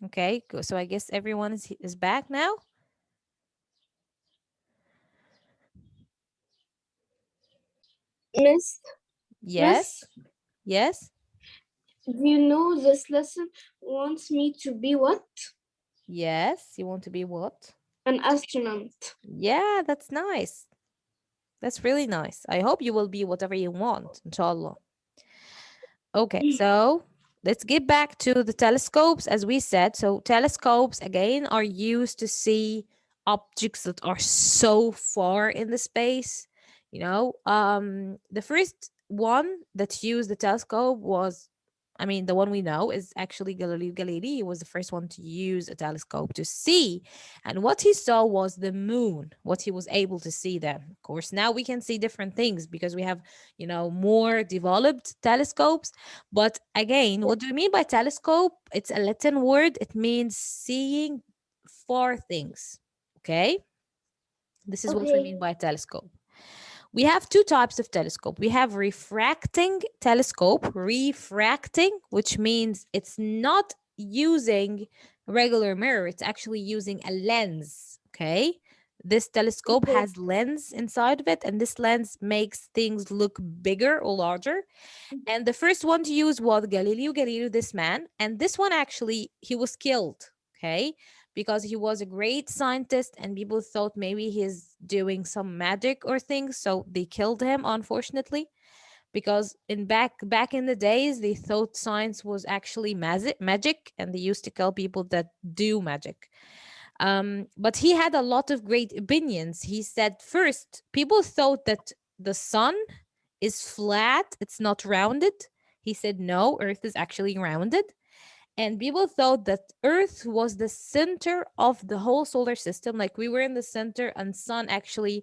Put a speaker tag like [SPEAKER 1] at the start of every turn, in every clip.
[SPEAKER 1] Okay, good. So I guess everyone is back now.
[SPEAKER 2] Miss,
[SPEAKER 1] Yes.
[SPEAKER 2] Miss,
[SPEAKER 1] Yes.
[SPEAKER 2] do you know this lesson wants me to be what?
[SPEAKER 1] Yes. You want to be what?
[SPEAKER 2] An astronaut.
[SPEAKER 1] Yeah, that's nice. That's really nice. I hope you will be whatever you want, inshallah. Okay, so let's get back to the telescopes as we said. So telescopes again are used to see objects that are so far in the space. The first one that used the telescope was, I mean, the one we know is actually Galileo Galilei. He was the first one to use a telescope to see. And what he saw was the moon, what he was able to see then. Of course, now we can see different things because we have, more developed telescopes. But again, what do you mean by telescope? It's a Latin word. It means seeing far things. Okay? This is what we
[SPEAKER 2] Okay.
[SPEAKER 1] mean by telescope. We have two types of telescope. We have refracting telescope, refracting, which means it's not using regular mirror, it's actually using a lens. Okay. This telescope
[SPEAKER 2] Okay.
[SPEAKER 1] has lens inside of it, and this lens makes things look bigger or larger. And the first one to use was Galileo Galilei, this man. And this one actually, he was killed, okay? Because he was a great scientist and people thought maybe he's doing some magic or things. So they killed him, unfortunately. Because in back in the days, they thought science was actually magic, and they used to kill people that do magic. But he had a lot of great opinions. He said first, people thought that the sun is flat, it's not rounded. He said no, Earth is actually rounded. And people thought that Earth was the center of the whole solar system, like we were in the center, and sun actually,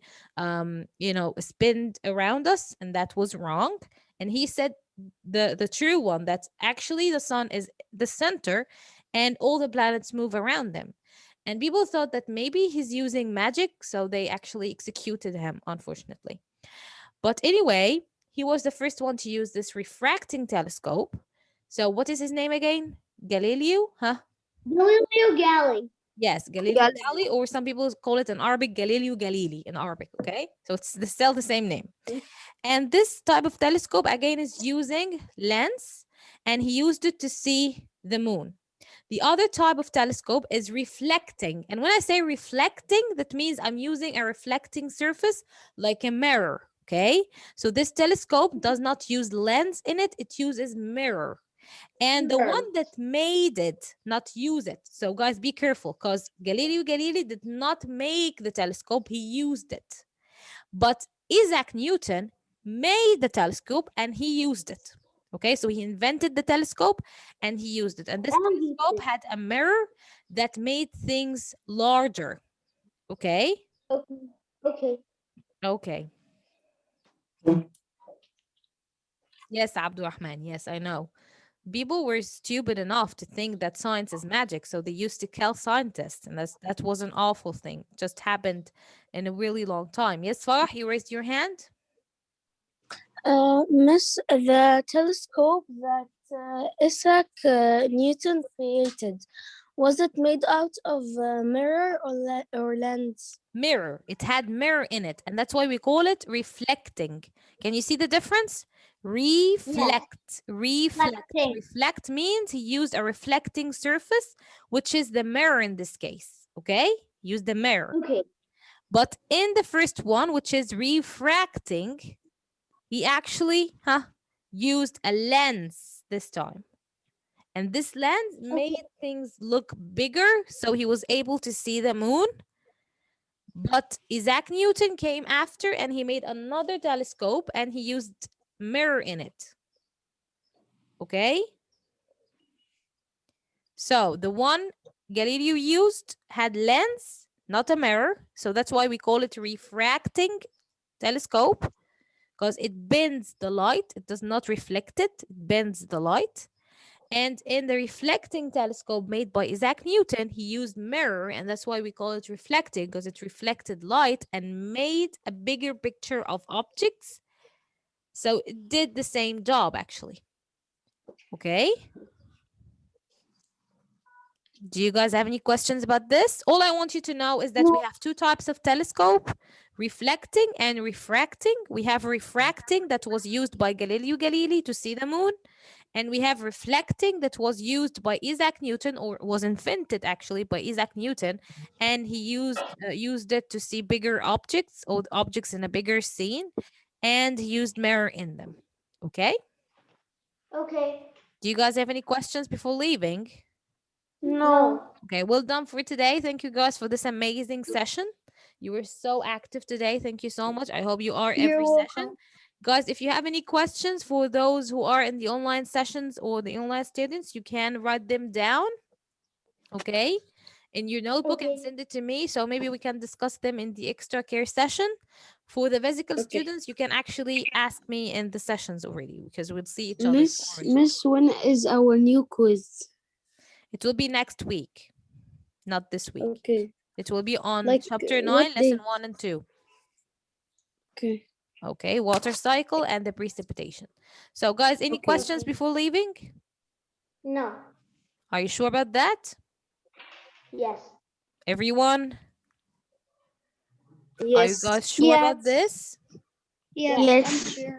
[SPEAKER 1] spinned around us, and that was wrong. And he said the true one, that actually the sun is the center, and all the planets move around them. And people thought that maybe he's using magic, so they actually executed him, unfortunately. But anyway, he was the first one to use this refracting telescope. So what is his name again? Galileo? Huh?
[SPEAKER 2] Galileo Galilei.
[SPEAKER 1] Yes, Galileo
[SPEAKER 2] Galileo.
[SPEAKER 1] Galilei, or some people call it in Arabic Galileo Galilei in Arabic. Okay, so it's still the same name. And this type of telescope again is using lens, and he used it to see the moon. The other type of telescope is reflecting. And when I say reflecting, that means I'm using a reflecting surface like a mirror. Okay. So this telescope does not use lens in it, it uses mirror. And the
[SPEAKER 2] Mirror.
[SPEAKER 1] one that made it not use it. So guys, be careful, because Galileo Galilei did not make the telescope, he used it. But Isaac Newton made the telescope and he used it. Okay, so he invented the telescope and he used it. And this
[SPEAKER 2] And he
[SPEAKER 1] telescope
[SPEAKER 2] said,
[SPEAKER 1] had a mirror that made things larger. Okay.
[SPEAKER 2] okay. Okay.
[SPEAKER 1] Okay. Yes, Abdurrahman. Yes, I know. People were stupid enough to think that science is magic, so they used to kill scientists, and that was an awful thing. Just happened in a really long time. Yes, Farah, you raised your hand.
[SPEAKER 2] Miss, the telescope that Isaac Newton created, was it made out of mirror or lens?
[SPEAKER 1] Mirror. It had mirror in it, and that's why we call it reflecting. Can you see the difference?
[SPEAKER 2] Yes.
[SPEAKER 1] Reflect, reflect.
[SPEAKER 2] Reflecting.
[SPEAKER 1] Reflect means he used a reflecting surface, which is the mirror in this case. Okay? Use the mirror.
[SPEAKER 2] Okay.
[SPEAKER 1] But in the first one, which is refracting, he actually used a lens this time. And this lens
[SPEAKER 2] Okay.
[SPEAKER 1] made things look bigger, so he was able to see the moon. But Isaac Newton came after and he made another telescope and he used mirror in it. Okay? So the one Galileo used had lens, not a mirror. So that's why we call it refracting telescope, because it bends the light. It does not reflect it, it bends the light. And in the reflecting telescope made by Isaac Newton, he used mirror, and that's why we call it reflecting, because it reflected light and made a bigger picture of objects. So it did the same job actually. Okay? Do you guys have any questions about this? All I want you to know is that we have two types of telescope, reflecting and refracting. We have refracting that was used by Galileo Galilei to see the moon, and we have reflecting that was used by Isaac Newton, or was invented actually by Isaac Newton, and he used it to see bigger objects or objects in a bigger scene, and he used mirror in them. Okay?
[SPEAKER 3] Okay.
[SPEAKER 1] Do you guys have any questions before leaving?
[SPEAKER 3] No.
[SPEAKER 1] Okay, well done for today. Thank you guys for this amazing session. You were so active today. Thank you so much. I hope you are
[SPEAKER 2] You're
[SPEAKER 1] every session.
[SPEAKER 2] welcome.
[SPEAKER 1] Guys, if you have any questions for those who are in the online sessions or the online students, you can write them down, okay, in your notebook and
[SPEAKER 3] Okay.
[SPEAKER 1] send it to me. So maybe we can discuss them in the extra care session. For the physical
[SPEAKER 2] Okay.
[SPEAKER 1] students, you can actually ask me in the sessions already because we'll see each other tomorrow, inshallah.
[SPEAKER 2] Miss, when is our new quiz?
[SPEAKER 1] It will be next week, not this week.
[SPEAKER 2] Okay.
[SPEAKER 1] It will be on
[SPEAKER 2] Like
[SPEAKER 1] chapter 9,
[SPEAKER 2] what
[SPEAKER 1] lesson
[SPEAKER 2] day?
[SPEAKER 1] 1 and 2.
[SPEAKER 2] Okay.
[SPEAKER 1] Okay, water cycle and the precipitation. So, guys, any
[SPEAKER 2] Okay.
[SPEAKER 1] questions before leaving?
[SPEAKER 3] No.
[SPEAKER 1] Are you sure about that?
[SPEAKER 3] Yes.
[SPEAKER 1] Everyone?
[SPEAKER 2] Yes.
[SPEAKER 1] Are you guys sure about this?
[SPEAKER 2] Yes.
[SPEAKER 3] I'm
[SPEAKER 2] sure.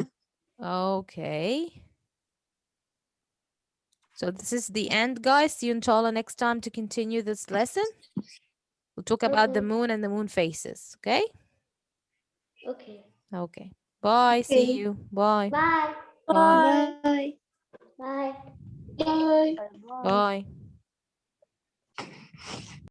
[SPEAKER 1] Okay. So this is the end, guys. See you inshallah next time to continue this lesson. We'll talk about the
[SPEAKER 3] Okay.
[SPEAKER 1] moon and the moon phases. Okay?
[SPEAKER 3] Okay.
[SPEAKER 1] Okay. Bye. See
[SPEAKER 2] Okay.
[SPEAKER 1] you. Bye.
[SPEAKER 3] Bye.
[SPEAKER 1] Bye.
[SPEAKER 2] Bye.
[SPEAKER 3] Bye.
[SPEAKER 2] Bye.
[SPEAKER 1] Bye.